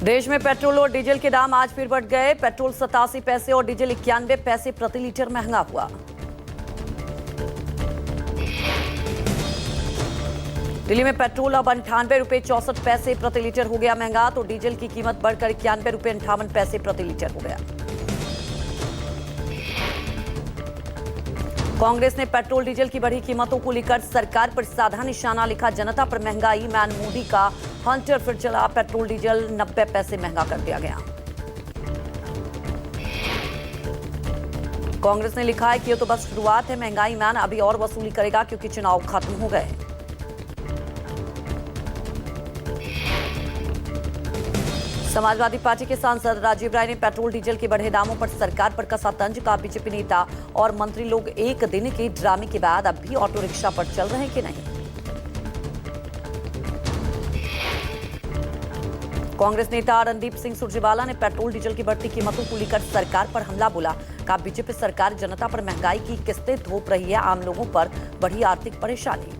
देश में पेट्रोल और डीजल के दाम आज फिर बढ़ गए। पेट्रोल 87 पैसे और डीजल 91 पैसे प्रति लीटर महंगा हुआ। दिल्ली में पेट्रोल अब 98 रुपये 64 पैसे प्रति लीटर हो गया महंगा, तो डीजल की कीमत बढ़कर 91 रुपये 58 पैसे प्रति लीटर हो गया। कांग्रेस ने पेट्रोल डीजल की बढ़ी कीमतों को लेकर सरकार पर साधा निशाना लिखा। जनता पर महंगाई मैन मोदी का हंटर फिर चला। पेट्रोल डीजल 90 पैसे महंगा कर दिया गया। कांग्रेस ने लिखा है कि ये तो बस शुरुआत है, महंगाई मैन अभी और वसूली करेगा क्योंकि चुनाव खत्म हो गए। समाजवादी पार्टी के सांसद राजीव राय ने पेट्रोल डीजल के बढ़े दामों पर सरकार पर कसा तंज। का बीजेपी नेता और मंत्री लोग एक दिन के ड्रामे के बाद अब भी ऑटो रिक्शा पर चल रहे हैं कि नहीं। कांग्रेस नेता रणदीप सिंह सुरजेवाला ने पेट्रोल डीजल की बढ़ती कीमतों को लेकर सरकार पर हमला बोला। कहा बीजेपी सरकार जनता पर महंगाई की किस्तें थोप रही है, आम लोगों पर बढ़ी आर्थिक परेशानी।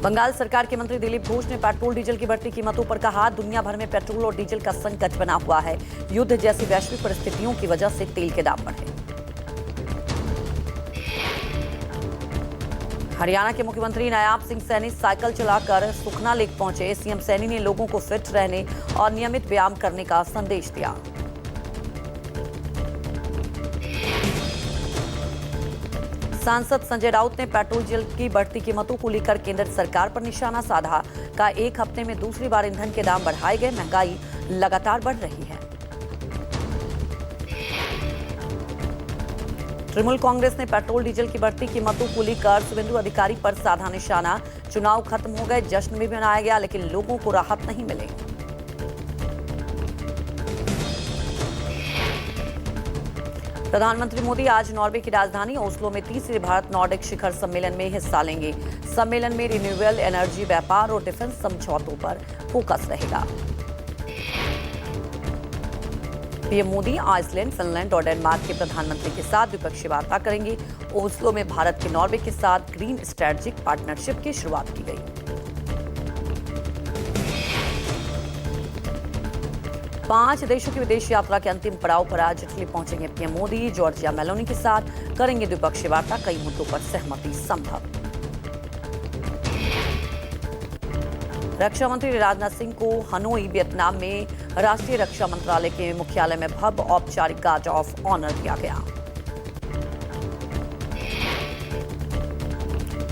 बंगाल सरकार के मंत्री दिलीप घोष ने पेट्रोल डीजल की बढ़ती कीमतों पर कहा, दुनिया भर में पेट्रोल और डीजल का संकट बना हुआ है। युद्ध जैसी वैश्विक परिस्थितियों की वजह से तेल के दाम बढ़े। हरियाणा के मुख्यमंत्री नायाब सिंह सैनी साइकिल चलाकर सुखना लेक पहुंचे। सीएम सैनी ने लोगों को फिट रहने और नियमित व्यायाम करने का संदेश दिया। सांसद संजय राउत ने पेट्रोल डीजल की बढ़ती कीमतों को लेकर केंद्र सरकार पर निशाना साधा। का एक हफ्ते में दूसरी बार ईंधन के दाम बढ़ाए गए, महंगाई लगातार बढ़ रही है। तृणमूल कांग्रेस ने पेट्रोल डीजल की बढ़ती कीमतों को लेकर शुभेंदु अधिकारी पर साधा निशाना। चुनाव खत्म हो गए, जश्न भी मनाया गया, लेकिन लोगों को राहत नहीं मिली। प्रधानमंत्री मोदी आज नॉर्वे की राजधानी ओस्लो में तीसरे भारत नॉर्डिक शिखर सम्मेलन में हिस्सा लेंगे। सम्मेलन में रिन्यूएबल एनर्जी, व्यापार और डिफेंस समझौतों पर फोकस रहेगा। पीएम मोदी आइसलैंड, फिनलैंड और डेनमार्क के प्रधानमंत्री के साथ द्विपक्षीय वार्ता करेंगे। ओस्लो में भारत के नॉर्वे के साथ ग्रीन स्ट्रेटेजिक पार्टनरशिप की शुरुआत की गई। 5 देशों की विदेश यात्रा के अंतिम पड़ाव पर आज इटली पहुंचेंगे पीएम मोदी। जॉर्जिया मेलोनी के साथ करेंगे द्विपक्षीय वार्ता, कई मुद्दों पर सहमति संभव। रक्षा मंत्री राजनाथ सिंह को हनोई, वियतनाम में राष्ट्रीय रक्षा मंत्रालय के मुख्यालय में भव्य औपचारिक गार्ड ऑफ ऑनर दिया गया।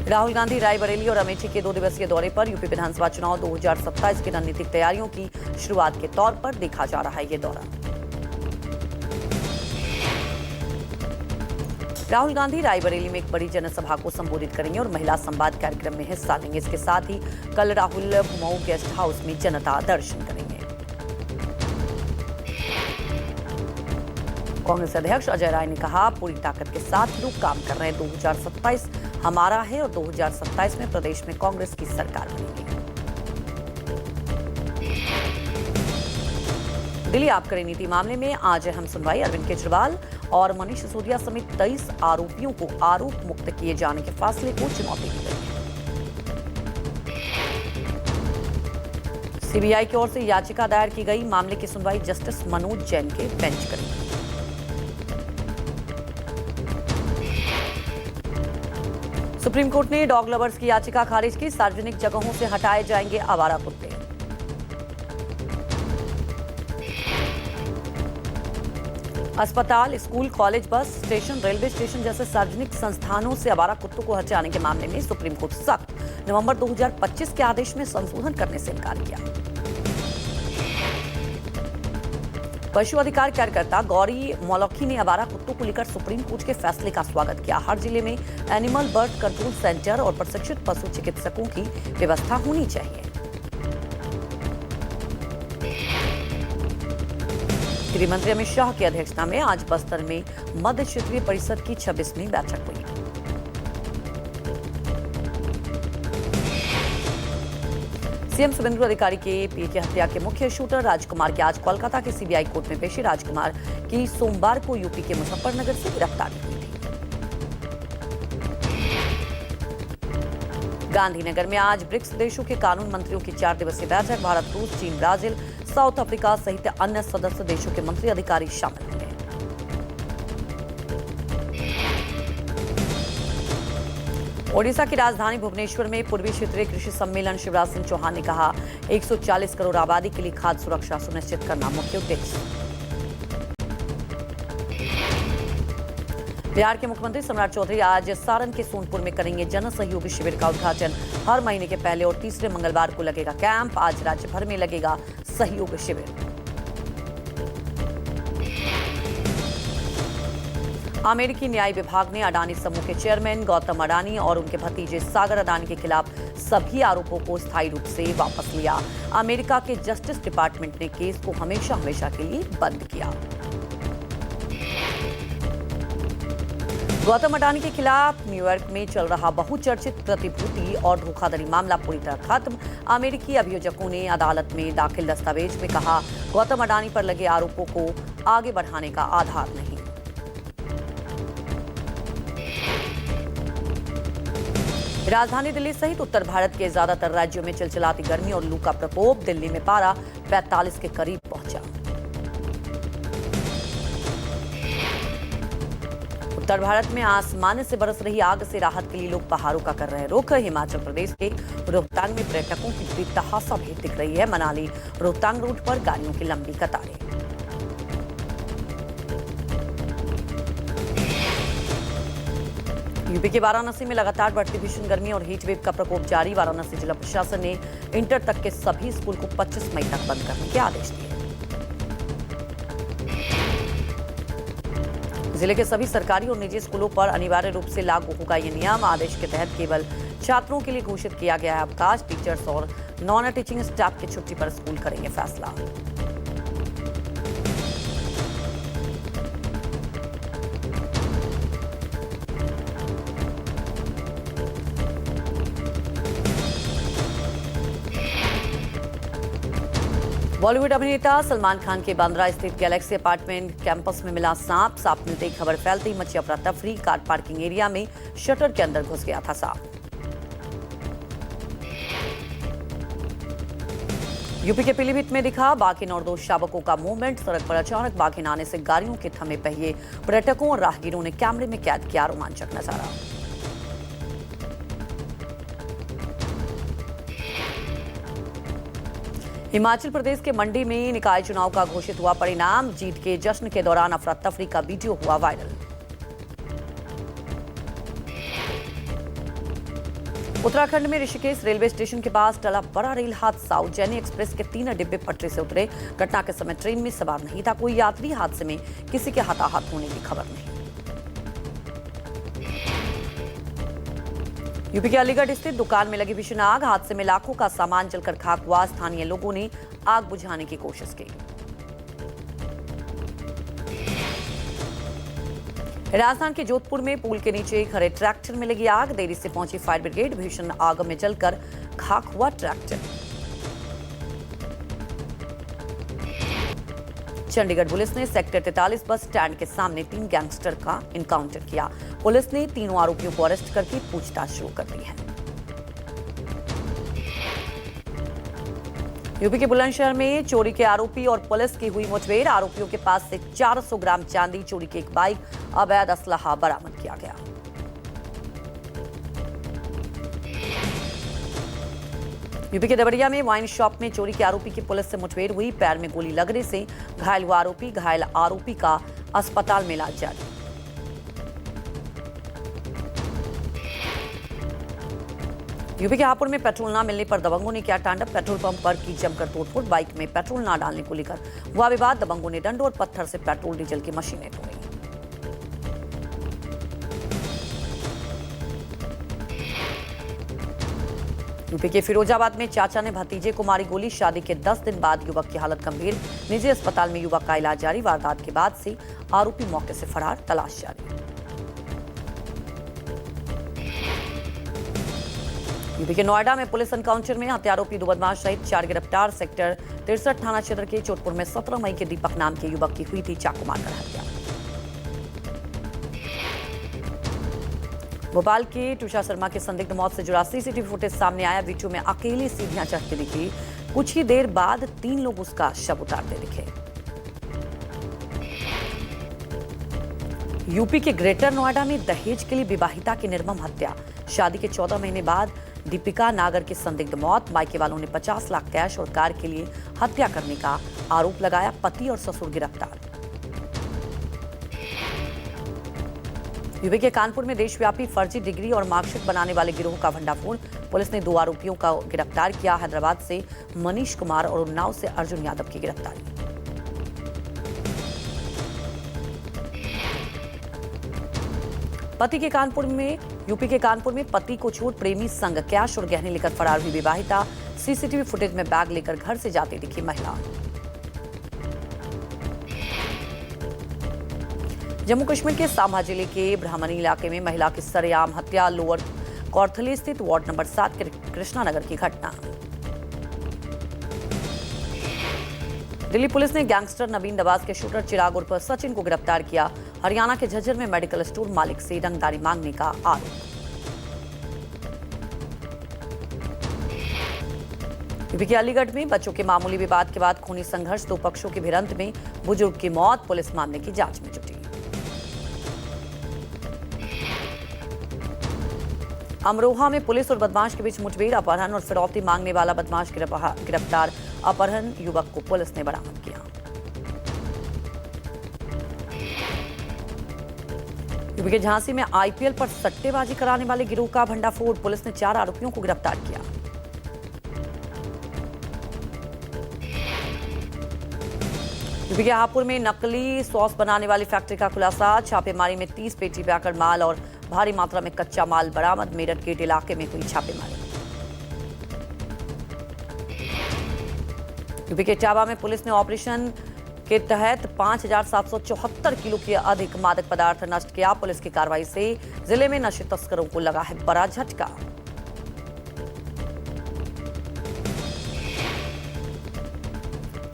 राहुल गांधी रायबरेली और अमेठी के 2 दिवसीय दौरे पर। यूपी विधानसभा चुनाव 2027 की रणनीतिक तैयारियों की शुरुआत के तौर पर देखा जा रहा है ये दौरा। राहुल गांधी रायबरेली में एक बड़ी जनसभा को संबोधित करेंगे और महिला संवाद कार्यक्रम में हिस्सा लेंगे। इसके साथ ही कल राहुल मऊ गेस्ट हाउस में जनता दर्शन करेंगे। कांग्रेस अध्यक्ष अजय राय ने कहा, पूरी ताकत के साथ लोग काम कर रहे हैं। 2027 हमारा है और 2027 में प्रदेश में कांग्रेस की सरकार बनेगी। दिल्ली आबकारी नीति मामले में आज अहम सुनवाई। अरविंद केजरीवाल और मनीष सिसोदिया समेत 23 आरोपियों को आरोप मुक्त किए जाने के फैसले को चुनौती दी गई है। सीबीआई की ओर से याचिका दायर की गई। मामले की सुनवाई जस्टिस मनोज जैन के बेंच करेगी। सुप्रीम कोर्ट ने डॉग लवर्स की याचिका खारिज की। सार्वजनिक जगहों से हटाए जाएंगे आवारा कुत्ते। अस्पताल, school, college, bus station, railway station जैसे सार्वजनिक संस्थानों से आवारा कुत्तों को हटाने के मामले में सुप्रीम कोर्ट सख्त। नवंबर 2025 के आदेश में संशोधन करने से इनकार किया। पशु अधिकार कार्यकर्ता गौरी मौलखी ने आवारा कुत्तों को लेकर सुप्रीम कोर्ट के फैसले का स्वागत किया। हर जिले में एनिमल बर्थ कंट्रोल सेंटर और प्रशिक्षित पशु चिकित्सकों की व्यवस्था होनी चाहिए। गृह मंत्री अमित शाह की अध्यक्षता में आज बस्तर में मध्य क्षेत्रीय परिषद की 26वीं बैठक हुई। सीएम शुभेंदु अधिकारी के पीए की हत्या के मुख्य शूटर राजकुमार की आज कोलकाता के सीबीआई कोर्ट में पेशी। राजकुमार की सोमवार को यूपी के मुजफ्फरनगर से गिरफ्तारी हुई थी। गांधीनगर में आज ब्रिक्स देशों के कानून मंत्रियों की 4 दिवसीय बैठक। भारत, रूस, चीन, ब्राजील, साउथ अफ्रीका सहित अन्य सदस्य देशों के मंत्री अधिकारी शामिल होंगे। ओडिशा की राजधानी भुवनेश्वर में पूर्वी क्षेत्रीय कृषि सम्मेलन शिवराज सिंह चौहान ने कहा, 140 करोड़ आबादी के लिए खाद्य सुरक्षा सुनिश्चित करना मुख्य उद्देश्य। बिहार के मुख्यमंत्री सम्राट चौधरी आज सारण के सोनपुर में करेंगे जन सहयोगी शिविर का उद्घाटन। हर महीने के पहले और तीसरे मंगलवार को लगेगा कैंप। आज राज्य भर में लगेगा सहयोग शिविर। अमेरिकी न्याय विभाग ने अडानी समूह के चेयरमैन गौतम अडानी और उनके भतीजे सागर अडानी के खिलाफ सभी आरोपों को स्थायी रूप से वापस लिया। अमेरिका के जस्टिस डिपार्टमेंट ने केस को हमेशा के लिए बंद किया। गौतम अडानी के खिलाफ न्यूयॉर्क में चल रहा बहुचर्चित प्रतिभूति और धोखाधड़ी मामला पूरी तरह खत्म। अमेरिकी अभियोजकों ने अदालत में दाखिल दस्तावेज में कहा, गौतम अडानी पर लगे आरोपों को आगे बढ़ाने का आधार नहीं। राजधानी दिल्ली सहित उत्तर भारत के ज्यादातर राज्यों में चिलचिलाती गर्मी और लू का प्रकोप। दिल्ली में पारा 45 के करीब पहुंचा। उत्तर भारत में आसमान से बरस रही आग से राहत के लिए लोग पहाड़ों का कर रहे हैं रुख। हिमाचल प्रदेश के रोहतांग में पर्यटकों की बेतहाशा भीड़ दिख रही है। मनाली रोहतांग रूट पर गाड़ियों की लंबी कतारें। यूपी के वाराणसी में लगातार बढ़ती भीषण गर्मी और हीट वेव का प्रकोप जारी। वाराणसी जिला प्रशासन ने इंटर तक के सभी स्कूल को 25 मई तक बंद करने के आदेश दिए। जिले के सभी सरकारी और निजी स्कूलों पर अनिवार्य रूप से लागू होगा ये नियम। आदेश के तहत केवल छात्रों के लिए घोषित किया गया है अवकाश। टीचर्स और नॉन टीचिंग स्टाफ की छुट्टी पर स्कूल करेंगे फैसला। बॉलीवुड अभिनेता सलमान खान के बांद्रा स्थित गैलेक्सी अपार्टमेंट कैंपस में मिला सांप। सांप मिलते ही खबर फैलती मची अफरा तफरी। कार पार्किंग एरिया में शटर के अंदर घुस गया था सांप। यूपी के पीलीभीत में दिखा बाघिन और 2 शावकों का मूवमेंट। सड़क पर अचानक बाघिन आने से गाड़ियों के थमे पहिए। पर्यटकों और राहगीरों ने कैमरे में कैद किया रोमांचक नजारा। हिमाचल प्रदेश के मंडी में निकाय चुनाव का घोषित हुआ परिणाम। जीत के जश्न के दौरान अफरा तफरी का वीडियो हुआ वायरल। उत्तराखंड में ऋषिकेश रेलवे स्टेशन के पास टला बड़ा रेल हादसा। उज्जैनी एक्सप्रेस के 3 डिब्बे पटरी से उतरे। घटना के समय ट्रेन में सवार नहीं था कोई यात्री। हादसे में किसी के हताहत होने की खबर नहीं। यूपी के अलीगढ़ स्थित दुकान में लगी भीषण आग। हादसे में लाखों का सामान जलकर खाक हुआ। स्थानीय लोगों ने आग बुझाने की कोशिश की। राजस्थान के जोधपुर में पुल के नीचे खड़े ट्रैक्टर में लगी आग। देरी से पहुंची फायर ब्रिगेड। भीषण आग में जलकर खाक हुआ ट्रैक्टर। चंडीगढ़ पुलिस ने सेक्टर 43 बस स्टैंड के सामने 3 गैंगस्टर का इनकाउंटर किया। पुलिस ने तीनों आरोपियों को अरेस्ट करके पूछताछ शुरू कर दी है। यूपी के बुलंदशहर में चोरी के आरोपी और पुलिस की हुई मुठभेड़। आरोपियों के पास से 400 ग्राम चांदी, चोरी की एक बाइक, अवैध असलहा बरामद किया गया। यूपी के देवरिया में वाइन शॉप में चोरी के आरोपी की पुलिस से मुठभेड़ हुई। पैर में गोली लगने से घायल हुआ आरोपी। घायल आरोपी का अस्पताल में इलाज जारी। यूपी के हापुड़ में पेट्रोल न मिलने पर दबंगों ने किया तांडव। पेट्रोल पंप पर की जमकर तोड़फोड़। बाइक में पेट्रोल न डालने को लेकर हुआ विवाद। दबंगों ने डंडों और पत्थर से पेट्रोल डीजल की मशीनें तोड़ी। यूपी के फिरोजाबाद में चाचा ने भतीजे को मारी गोली। शादी के 10 दिन बाद युवक की हालत गंभीर। निजी अस्पताल में युवक का इलाज जारी। वारदात के बाद से आरोपी मौके से फरार। तलाश जारी। यूपी के नोएडा में पुलिस एनकाउंटर में हत्यारोपी 2 बदमाश सहित 4 गिरफ्तार। सेक्टर 63 थाना क्षेत्र के चोटपुर में 17 मई के दीपक नाम के युवक की हुई थी चाकू मारकर हत्या। भोपाल के टूषा शर्मा की संदिग्ध मौत से जुड़ा सीसीटीवी फुटेज सामने आया। वीडियो में अकेले सीढ़ियां चढ़ती दिखी। कुछ ही देर बाद 3 लोग उसका शव उतारते दिखे। यूपी के ग्रेटर नोएडा में दहेज के लिए विवाहिता की निर्मम हत्या। शादी के 14 महीने बाद दीपिका नागर की संदिग्ध मौत। मायके वालों ने 50 लाख कैश और कार के लिए हत्या करने का आरोप लगाया। पति और ससुर गिरफ्तार। यूपी के कानपुर में देशव्यापी फर्जी डिग्री और मार्कशीट बनाने वाले गिरोह का भंडाफोड़। पुलिस ने 2 आरोपियों का गिरफ्तार किया। हैदराबाद से मनीष कुमार और उन्नाव से अर्जुन यादव की गिरफ्तारी। यूपी के कानपुर में पति को छोड़ प्रेमी संग कैश और गहने लेकर फरार हुई विवाहिता। सीसीटीवी फुटेज में बैग लेकर घर से जाती दिखी महिला। जम्मू कश्मीर के सांबा जिले के ब्राह्मणी इलाके में महिला की सरेआम हत्या। लोअर कौर्थली स्थित वार्ड नंबर 7 के कृष्णा नगर की घटना। दिल्ली पुलिस ने गैंगस्टर नवीन नवाज के शूटर चिराग उर्फ सचिन को गिरफ्तार किया। हरियाणा के झज्जर में मेडिकल स्टोर मालिक से रंगदारी मांगने का आरोप। यूपी के अलीगढ़ में बच्चों के मामूली विवाद के बाद खूनी संघर्ष। 2 पक्षों की भिड़ंत में बुजुर्ग की मौत। पुलिस मामले की जांच में जुटी। अमरोहा में पुलिस और बदमाश के बीच मुठभेड़। अपहरण और फिरौती मांगने वाला बदमाश गिरफ्तार। अपहरण युवक को पुलिस ने बरामद किया। यूपी के झांसी में आईपीएल पर सट्टेबाजी कराने वाले गिरोह का भंडाफोड़। पुलिस ने 4 आरोपियों को गिरफ्तार किया। यूपी के हापुड़ में नकली सॉस बनाने वाली फैक्ट्री का खुलासा। छापेमारी में 30 पेटी पैकड माल और भारी मात्रा में कच्चा माल बरामद। मेरठ गेट इलाके में हुई छापेमारी। यूपी के इटावा में पुलिस ने ऑपरेशन के तहत 5,774 किलो के अधिक मादक पदार्थ नष्ट किया। पुलिस की कार्रवाई से जिले में नशे तस्करों को लगा है बड़ा झटका।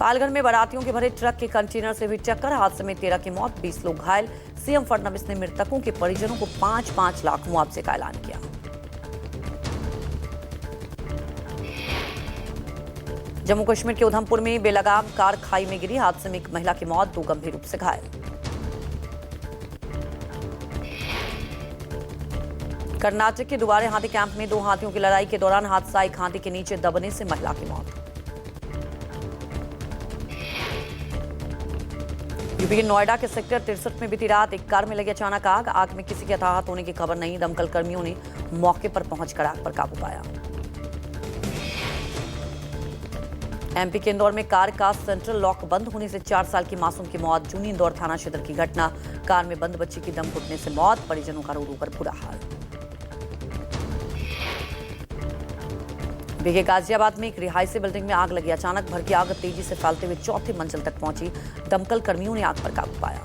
पालघर में बारातियों के भरे ट्रक के कंटेनर से हुई टक्कर। हादसे में 13 की मौत, 20 लोग घायल। सीएम फडणवीस ने मृतकों के परिजनों को 5-5 लाख मुआवजे का ऐलान किया। जम्मू कश्मीर के उधमपुर में बेलगाम कार खाई में गिरी। हादसे में एक महिला की मौत, 2 गंभीर रूप से घायल। कर्नाटक के दुबारे हाथी कैंप में 2 हाथियों की लड़ाई के दौरान हादसा। एक हाथी के नीचे दबने से महिला की मौत। यूपी के नोएडा के सेक्टर 63 में बीती रात एक कार में लगी अचानक आग। आग में किसी के हताहत होने की खबर नहीं। दमकल कर्मियों ने मौके पर पहुंचकर आग पर काबू पाया। एमपी के इंदौर में कार का सेंट्रल लॉक बंद होने से 4 साल की मासूम की मौत। जूनी इंदौर थाना क्षेत्र की घटना। कार में बंद बच्ची की दम घुटने से मौत। परिजनों का रो रो कर बुरा हाल। बीके गाजियाबाद में एक रिहायशी बिल्डिंग में आग लगी। अचानक भड़की आग तेजी से फैलते हुए 4थे मंजिल तक पहुंची। दमकल कर्मियों ने आग पर काबू पाया।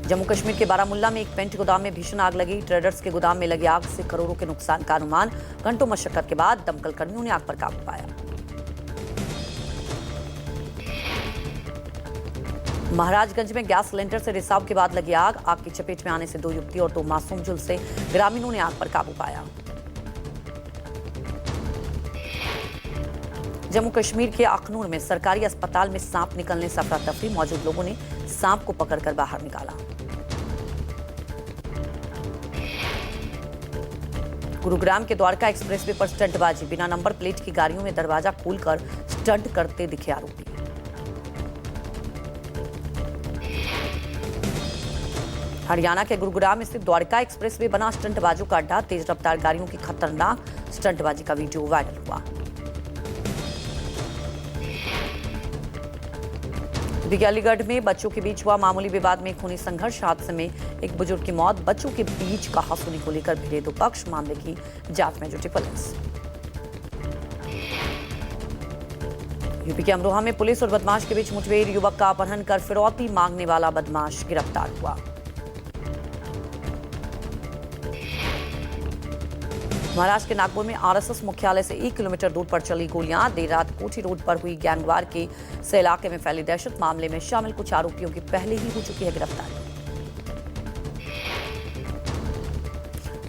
जम्मू कश्मीर के बारामुल्ला में एक पेंट गोदाम में भीषण आग लगी। ट्रेडर्स के गोदाम में लगी आग से करोड़ों के नुकसान का अनुमान। घंटों मशक्कत के बाद दमकल कर्मियों ने आग पर काबू पाया। महाराजगंज में गैस सिलेंडर से रिसाव के बाद लगी आग। आग की चपेट में आने से 2 युवती और 2 मासूम झुलसे। ग्रामीणों ने आग पर काबू पाया। जम्मू कश्मीर के अखनूर में सरकारी अस्पताल में सांप निकलने से अफरा तफरी। मौजूद लोगों ने सांप को पकड़कर बाहर निकाला। गुरुग्राम के द्वारका एक्सप्रेसवे पर स्टंटबाजी। बिना नंबर प्लेट की गाड़ियों में दरवाजा खोलकर स्टंट करते दिखे आरोपी। हरियाणा के गुरुग्राम स्थित द्वारका एक्सप्रेसवे बना स्टंटबाजों का अड्डा। तेज रफ्तार गाड़ियों की खतरनाक स्टंटबाजी का वीडियो वायरल हुआ। अलीगढ़ में बच्चों के बीच हुआ मामूली विवाद में खूनी संघर्ष। हादसे में एक बुजुर्ग की मौत। बच्चों के बीच कहासुनी को लेकर भिड़े 2 पक्ष। मामले की जांच में जुटी पुलिस। यूपी के अमरोहा में पुलिस और बदमाश के बीच मुठभेड़। युवक का अपहरण कर फिरौती मांगने वाला बदमाश गिरफ्तार हुआ। महाराष्ट्र के नागपुर में आरएसएस मुख्यालय से 1 किलोमीटर दूर पर चली गोलियां। देर रात कोठी रोड पर हुई गैंगवार के से इलाके में फैली दहशत। मामले में शामिल कुछ आरोपियों की पहले ही हो चुकी है गिरफ्तारी।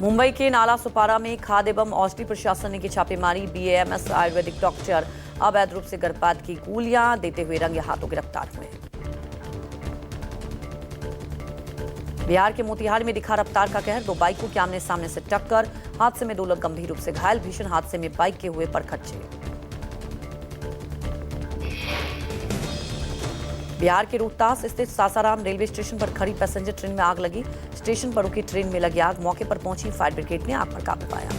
मुंबई के नाला सुपारा में खाद्य एवं औषधि प्रशासन ने की छापेमारी। बीएएमएस आयुर्वेदिक डॉक्टर अवैध रूप से गर्भपात की गोलियां देते हुए रंगे हाथों गिरफ्तार हुए। बिहार के मोतिहारी में दिखा रफ्तार का कहर। दो बाइकों के आमने सामने से टक्कर। हादसे में 2 लोग गंभीर रूप से घायल। भीषण हादसे में बाइक के हुए परखच्चे। बिहार के रोहतास स्थित सासाराम रेलवे स्टेशन पर खड़ी पैसेंजर ट्रेन में आग लगी। स्टेशन पर रुकी ट्रेन में लगी आग। मौके पर पहुंची फायर ब्रिगेड ने आग पर काबू पाया।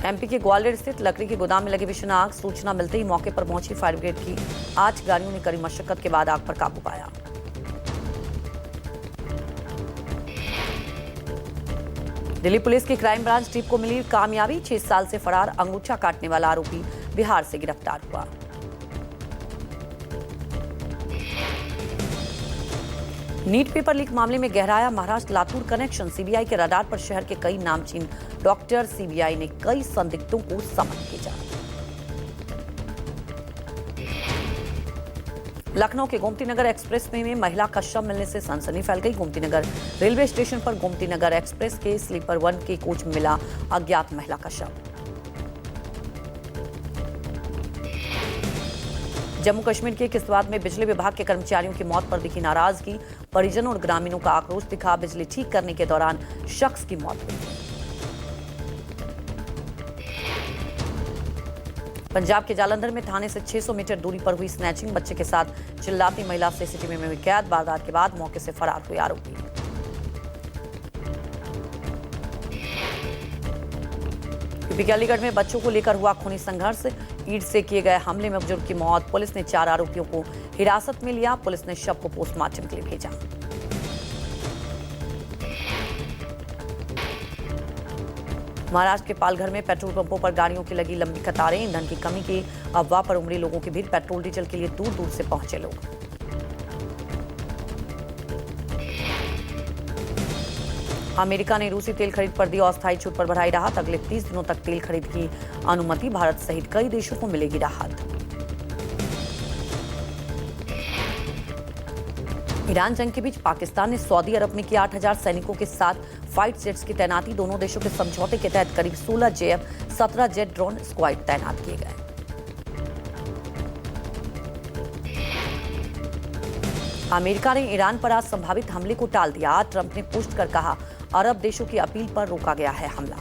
एमपी के ग्वालियर स्थित लकड़ी के गोदाम में लगी भीषण आग। सूचना मिलते ही मौके पर पहुंची फायर ब्रिगेड की 8 गाड़ियों ने कड़ी मशक्कत के बाद आग पर काबू पाया। दिल्ली पुलिस की क्राइम ब्रांच टीम को मिली कामयाबी। 6 साल से फरार अंगूठा काटने वाला आरोपी बिहार से गिरफ्तार हुआ। नीट पेपर लीक मामले में गहराया महाराष्ट्र लातूर कनेक्शन। सीबीआई के रडार पर शहर के कई नामचीन डॉक्टर। सीबीआई ने कई संदिग्धों को समन भेजा। लखनऊ के गोमती नगर एक्सप्रेस में महिला का शव मिलने से सनसनी फैल गई। गोमती नगर रेलवे स्टेशन पर गोमती नगर एक्सप्रेस के स्लीपर 1 के कोच में मिला अज्ञात महिला का शव। जम्मू कश्मीर के किश्तवाड़ में बिजली विभाग के कर्मचारियों की मौत पर दिखी नाराजगी। परिजनों और ग्रामीणों का आक्रोश दिखा। बिजली ठीक करने के दौरान शख्स की मौत हुई। पंजाब के जालंधर में थाने से 600 मीटर दूरी पर हुई स्नैचिंग। बच्चे के साथ चिल्लाती महिला सीसीटीवी में हुई कैद। वारदात के बाद मौके से फरार हुए आरोपी। यूपी के अलीगढ़ में बच्चों को लेकर हुआ खूनी संघर्ष। ईंट से किए गए हमले में बुजुर्ग की मौत। पुलिस ने 4 आरोपियों को हिरासत में लिया। पुलिस ने शव को पोस्टमार्टम के लिए भेजा। महाराष्ट्र के पालघर में पेट्रोल पंपों पर गाड़ियों की लगी लंबी कतारें। ईंधन की कमी की अफवाह पर उमड़ी लोगों की भीड़। पेट्रोल डीजल के लिए दूर दूर से पहुंचे लोग। अमेरिका ने रूसी तेल खरीद पर दी अस्थायी छूट पर बढ़ाई राहत। अगले 30 दिनों तक तेल खरीद की अनुमति। भारत सहित कई देशों को मिलेगी राहत। ईरान जंग के बीच पाकिस्तान ने सऊदी अरब में किया 8000 सैनिकों के साथ फाइट जेट्स की तैनाती। दोनों देशों के समझौते के तहत करीब 16 जेएफ 17 जेट ड्रोन स्क्वाड तैनात किए गए। अमेरिका ने ईरान पर आज संभावित हमले को टाल दिया। ट्रंप ने पोस्ट कर कहा, अरब देशों की अपील पर रोका गया है हमला।